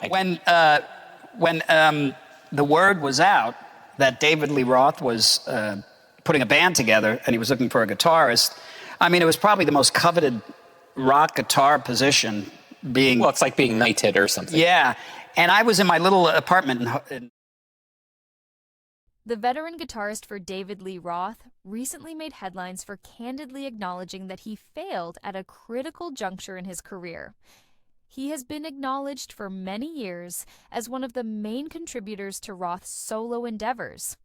When the word was out that David Lee Roth was putting a band together and he was looking for a guitarist, I mean, it was probably the most coveted rock guitar position being... Well, it's like being knighted or something. Yeah. And I was in my little apartment The veteran guitarist for David Lee Roth recently made headlines for candidly acknowledging that he failed at a critical juncture in his career. He has been acknowledged for many years as one of the main contributors to Roth's solo endeavors,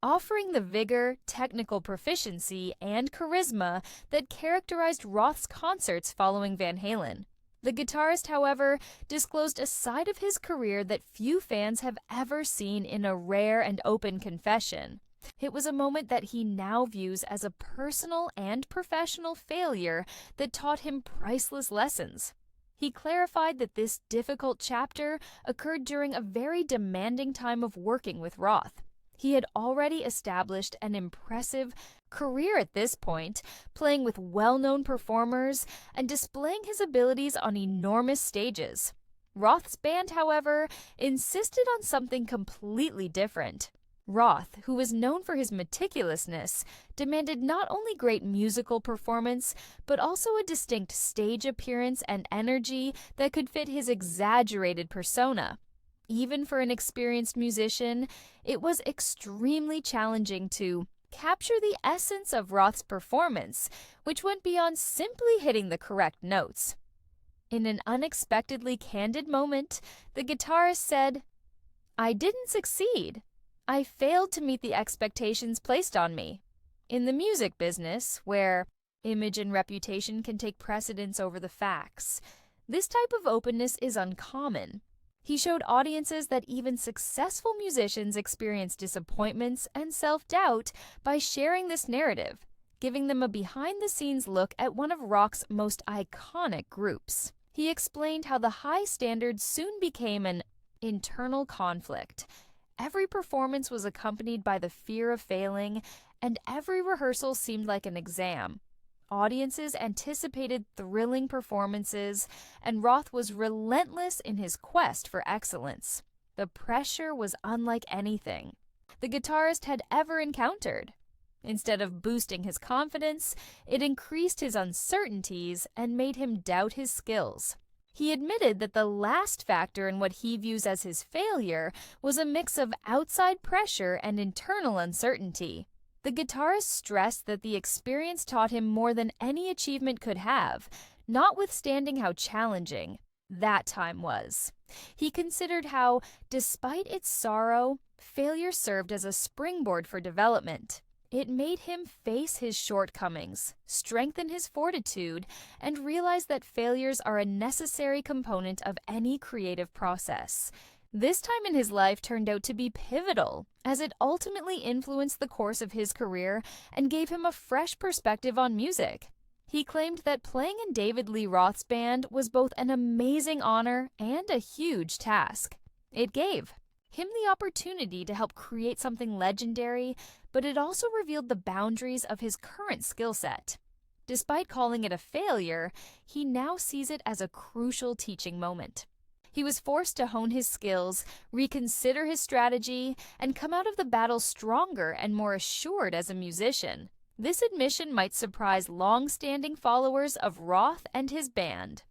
offering the vigor, technical proficiency, and charisma that characterized Roth's concerts following Van Halen. The guitarist, however, disclosed a side of his career that few fans have ever seen in a rare and open confession. It was a moment that he now views as a personal and professional failure that taught him priceless lessons. He clarified that this difficult chapter occurred during a very demanding time of working with Roth. He had already established an impressive career at this point, playing with well-known performers and displaying his abilities on enormous stages. Roth's band, however, insisted on something completely different. Roth, who was known for his meticulousness, demanded not only great musical performance, but also a distinct stage appearance and energy that could fit his exaggerated persona. Even for an experienced musician, it was extremely challenging to capture the essence of Roth's performance, which went beyond simply hitting the correct notes. In an unexpectedly candid moment, the guitarist said, "I didn't succeed. I failed to meet the expectations placed on me." In the music business, where image and reputation can take precedence over the facts, this type of openness is uncommon. He showed audiences that even successful musicians experience disappointments and self-doubt by sharing this narrative, giving them a behind-the-scenes look at one of rock's most iconic groups. He explained how the high standards soon became an internal conflict. Every performance was accompanied by the fear of failing, and every rehearsal seemed like an exam. Audiences anticipated thrilling performances, and Roth was relentless in his quest for excellence. The pressure was unlike anything the guitarist had ever encountered. Instead of boosting his confidence, it increased his uncertainties and made him doubt his skills. He admitted that the last factor in what he views as his failure was a mix of outside pressure and internal uncertainty. The guitarist stressed that the experience taught him more than any achievement could have, notwithstanding how challenging that time was. He considered how, despite its sorrow, failure served as a springboard for development. It made him face his shortcomings, strengthen his fortitude, and realize that failures are a necessary component of any creative process. This time in his life turned out to be pivotal, as it ultimately influenced the course of his career and gave him a fresh perspective on music. He claimed that playing in David Lee Roth's band was both an amazing honor and a huge task. It gave him the opportunity to help create something legendary, but it also revealed the boundaries of his current skill set. Despite calling it a failure, he now sees it as a crucial teaching moment. He was forced to hone his skills, reconsider his strategy, and come out of the battle stronger and more assured as a musician. This admission might surprise long-standing followers of Roth and his band.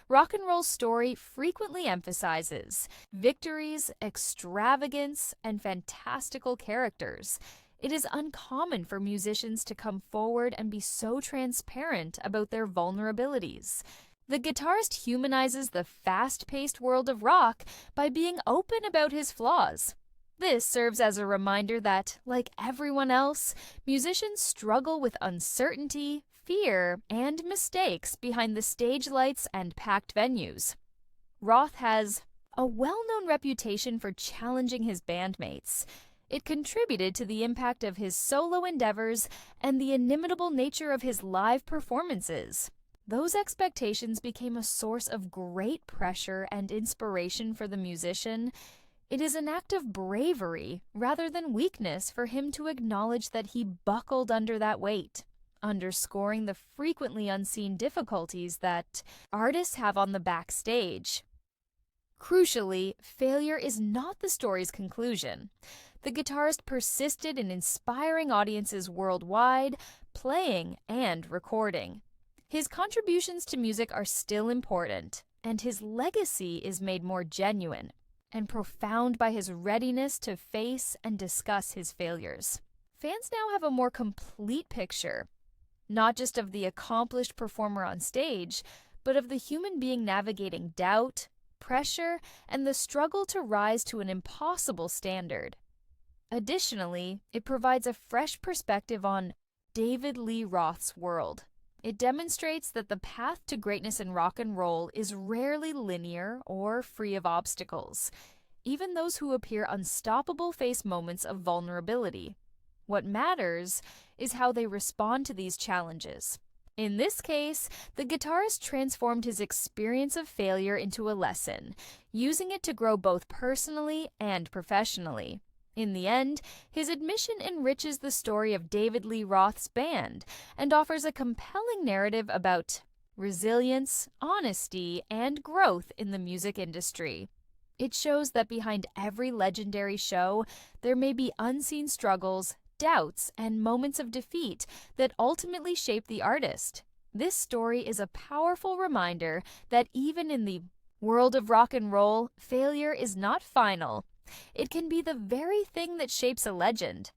Rock and roll's story frequently emphasizes victories, extravagance, and fantastical characters. It is uncommon for musicians to come forward and be so transparent about their vulnerabilities. The guitarist humanizes the fast-paced world of rock by being open about his flaws. This serves as a reminder that, like everyone else, musicians struggle with uncertainty, fear, and mistakes behind the stage lights and packed venues. Roth has a well-known reputation for challenging his bandmates. It contributed to the impact of his solo endeavors and the inimitable nature of his live performances. Those expectations became a source of great pressure and inspiration for the musician. It is an act of bravery rather than weakness for him to acknowledge that he buckled under that weight, underscoring the frequently unseen difficulties that artists have on the backstage. Crucially, failure is not the story's conclusion. The guitarist persisted in inspiring audiences worldwide, playing and recording. His contributions to music are still important, and his legacy is made more genuine and profound by his readiness to face and discuss his failures. Fans now have a more complete picture, not just of the accomplished performer on stage, but of the human being navigating doubt, pressure, and the struggle to rise to an impossible standard. Additionally, it provides a fresh perspective on David Lee Roth's world. It demonstrates that the path to greatness in rock and roll is rarely linear or free of obstacles. Even those who appear unstoppable face moments of vulnerability. What matters is how they respond to these challenges. In this case, the guitarist transformed his experience of failure into a lesson, using it to grow both personally and professionally. In the end, his admission enriches the story of David Lee Roth's band and offers a compelling narrative about resilience, honesty, and growth in the music industry. It shows that behind every legendary show, there may be unseen struggles, doubts, and moments of defeat that ultimately shape the artist. This story is a powerful reminder that even in the world of rock and roll, failure is not final. It can be the very thing that shapes a legend.